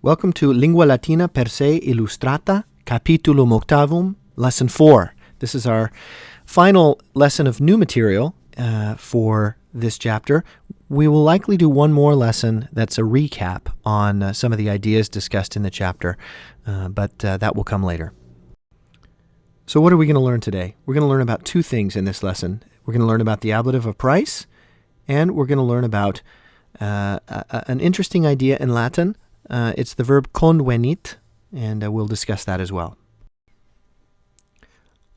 Welcome to Lingua Latina per se illustrata, capitulum octavum, lesson 4. This is our final lesson of new material for this chapter. We will likely do one more lesson that's a recap on some of the ideas discussed in the chapter, but that will come later. So what are we going to learn today? We're going to learn about two things in this lesson. We're going to learn about the ablative of price, and we're going to learn about an interesting idea in Latin. It's the verb convenit, and we'll discuss that as well.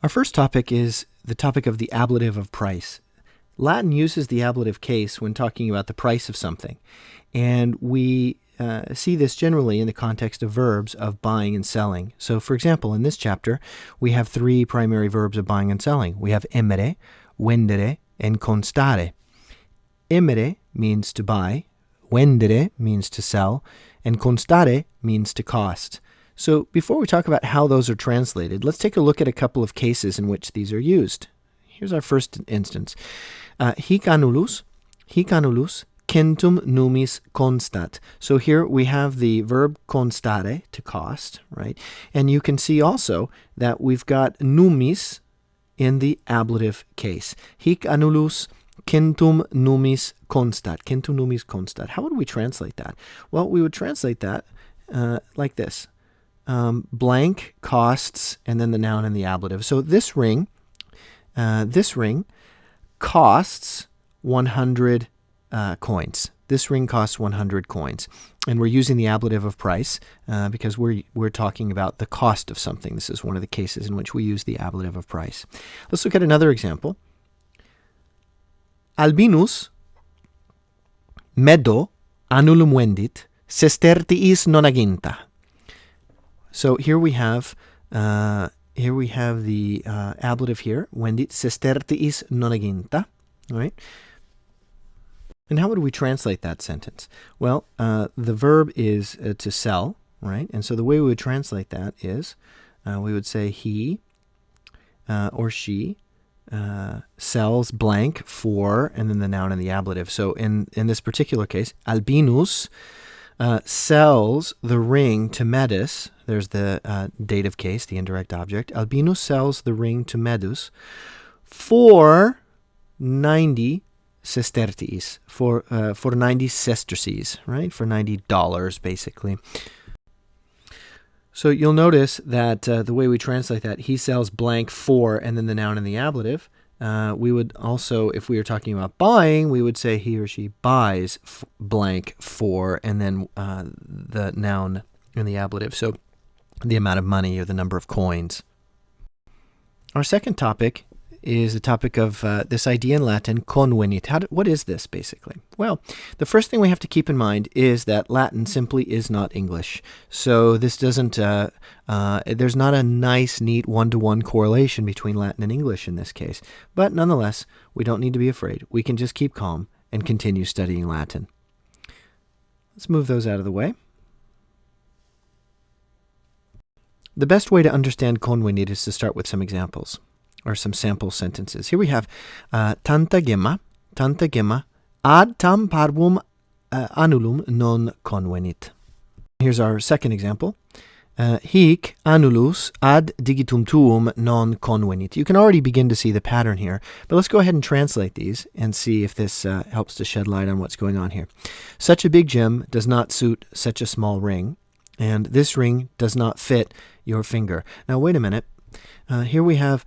Our first topic is the topic of the ablative of price. Latin uses the ablative case when talking about the price of something, and we see this generally in the context of verbs of buying and selling. So, for example, in this chapter, we have three primary verbs of buying and selling. We have emere, vendere, and constare. Emere means to buy, vendere means to sell, and constare means to cost. So before we talk about how those are translated, let's take a look at a couple of cases in which these are used. Here's our first instance. Hic annulus centum numis constat. So here we have the verb constare, to cost, right? And you can see also that we've got numis in the ablative case. Hic annulus centum numis constat. Centum numis constat. How would we translate that? Well, we would translate that like this. Blank costs, and then the noun and the ablative. So this ring costs 100 coins. This ring costs 100 coins. And we're using the ablative of price because we're talking about the cost of something. This is one of the cases in which we use the ablative of price. Let's look at another example. Albinus medo annulum vendit, sestertiis nonaginta. So here we have the ablative here, vendit sestertiis nonaginta, right? And how would we translate that sentence? Well, the verb is to sell, right? And so the way we would translate that is we would say he or she sells blank for, and then the noun and the ablative. So in this particular case, Albinus sells the ring to Medus. There's the dative case, the indirect object. Albinus sells the ring to Medus for 90 sesterces, for 90 sesterces, right? For $90, basically. So you'll notice that the way we translate that, he sells blank for, and then the noun and the ablative. We would also, if we were talking about buying, we would say he or she buys blank for, and then the noun and the ablative. So the amount of money or the number of coins. Our second topic is the topic of this idea in Latin, convenit. What is this, basically? Well, the first thing we have to keep in mind is that Latin simply is not English. So this doesn't, there's not a nice, neat one-to-one correlation between Latin and English in this case. But nonetheless, we don't need to be afraid. We can just keep calm and continue studying Latin. Let's move those out of the way. The best way to understand convenit is to start with some examples, or some sample sentences. Here we have tanta gemma, ad tam parvum annulum non convenit. Here's our second example. Hic annulus ad digitum tuum non convenit. You can already begin to see the pattern here, but let's go ahead and translate these and see if this helps to shed light on what's going on here. Such a big gem does not suit such a small ring, and this ring does not fit your finger. Now, wait a minute. Here we have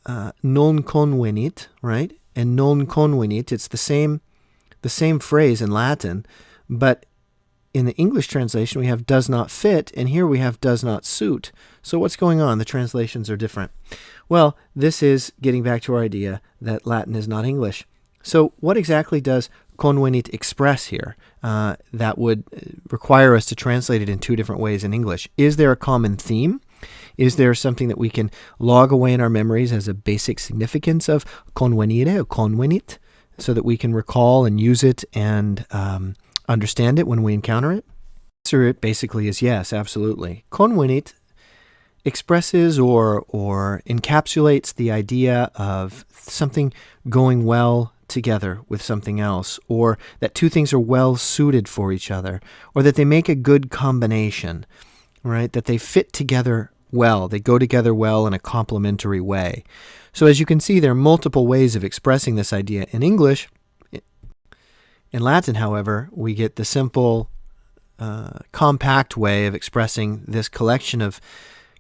non convenit, right? And non convenit, it's the same phrase in Latin, but in the English translation we have does not fit, and here we have does not suit. So what's going on? The translations are different. Well, this is getting back to our idea that Latin is not English. So what exactly does convenit express here that would require us to translate it in two different ways in English? Is there a common theme? Is there something that we can log away in our memories as a basic significance of convenire or convenit so that we can recall and use it and understand it when we encounter it? The answer basically is yes, absolutely. Convenit expresses or encapsulates the idea of something going well together with something else, or that two things are well suited for each other, or that they make a good combination, right? That they fit together well. They go together well in a complementary way. So as you can see, there are multiple ways of expressing this idea in English. In Latin, however, we get the simple, compact way of expressing this collection of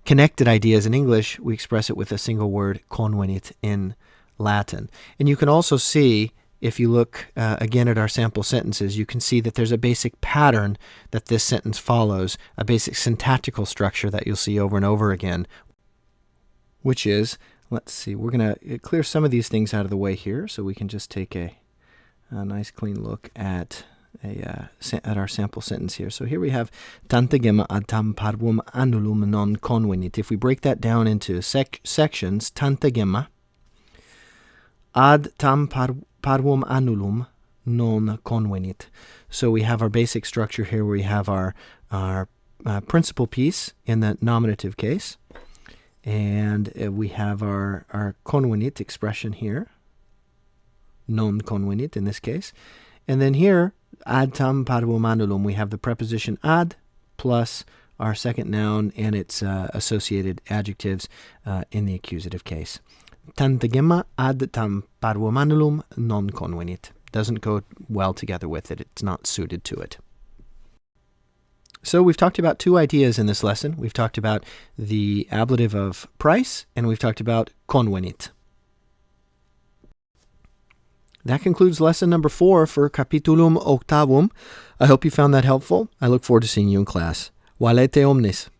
connected ideas. In English, we express it with a single word, convenit, in Latin. And you can also see, if you look again at our sample sentences, you can see that there's a basic pattern that this sentence follows, a basic syntactical structure that you'll see over and over again, which is, let's see, we're going to clear some of these things out of the way here so we can just take a nice clean look at our sample sentence here. So here we have tanta gemma ad tam parvum annulum non convenit. If we break that down into sections, tanta gemma ad tam parvum annulum non convenit. So we have our basic structure here where we have our principal piece in the nominative case, and we have our convenit expression here, non convenit in this case, and then here ad tam parvum annulum, we have the preposition ad plus our second noun and its associated adjectives in the accusative case. Tanta gemma ad tam parvum annulum non convenit. Doesn't go well together with it. It's not suited to it. So we've talked about two ideas in this lesson. We've talked about the ablative of price, and we've talked about convenit. That concludes lesson number 4 for Capitulum Octavum. I hope you found that helpful. I look forward to seeing you in class. Valete omnes.